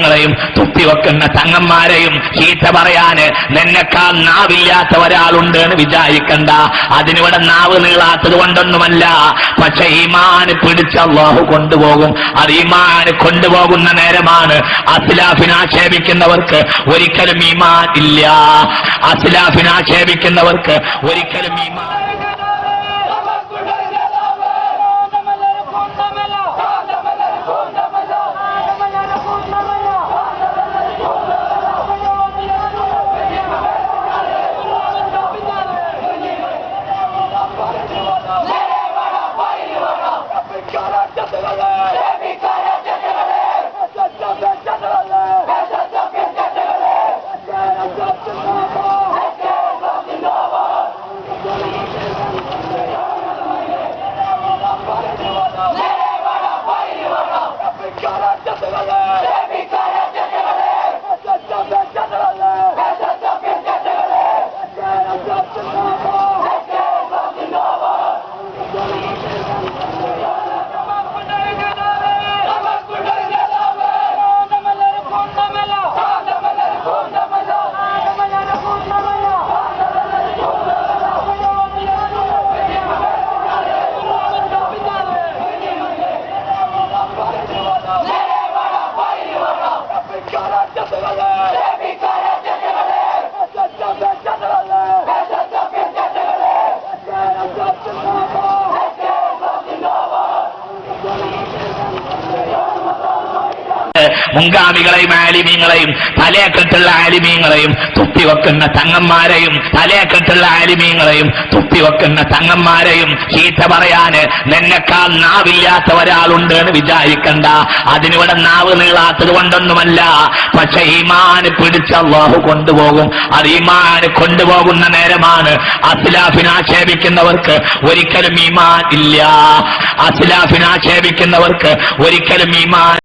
ആലിമീങ്ങളെയും തുപ്പിവെക്കുന്ന തങ്ങന്മാരെയും ചീത്ത പറയാന് നിന്നെക്കാൾ നാവില്ലാത്ത ഒരാളുണ്ട് എന്ന് വിചാരിക്കണ്ട. അതിനിവിടെ നാവ് നീളാത്തത് കൊണ്ടൊന്നുമല്ല. പക്ഷെ ഈമാന് പിടിച്ച് അല്ലാഹു കൊണ്ടുപോകും. അത് ഈമാന് കൊണ്ടുപോകുന്ന നേരമാണ്. അസ്ലാഫിനെ ആക്ഷേപിക്കുന്നവർക്ക് ഒരിക്കലും ഈമാൻ ഇല്ല. അസ്ലാഫിനെ ആക്ഷേപിക്കുന്നവർക്ക് ഒരിക്കലും ഈമാൻ മുൻഗാമികളെയും ആലിമീങ്ങളെയും തലയെക്കെട്ടുള്ള ആലിമീങ്ങളെയും തുപ്പിവെക്കുന്ന തങ്ങന്മാരെയും തലയെക്കെട്ടുള്ള ആലിമീങ്ങളെയും തുപ്പിവെക്കുന്ന തങ്ങന്മാരെയും ചീത്ത പറയാന് നിന്നെക്കാൾ നാവില്ലാത്ത ഒരാളുണ്ട് എന്ന് വിചാരിക്കണ്ട. അതിനിവിടെ നാവ് നീളാത്തത് കൊണ്ടൊന്നുമല്ല. പക്ഷെ ഈമാന് പിടിച്ച് അല്ലാഹു കൊണ്ടുപോകും. അത് ഈമാന് കൊണ്ടുപോകുന്ന നേരമാണ്. അസ്ലാഫിനെ ആക്ഷേപിക്കുന്നവർക്ക് ഒരിക്കലും ഈമാൻ ഇല്ല. അസ്ലാഫിനെ ആക്ഷേപിക്കുന്നവർക്ക് ഒരിക്കലും ഈമാൻ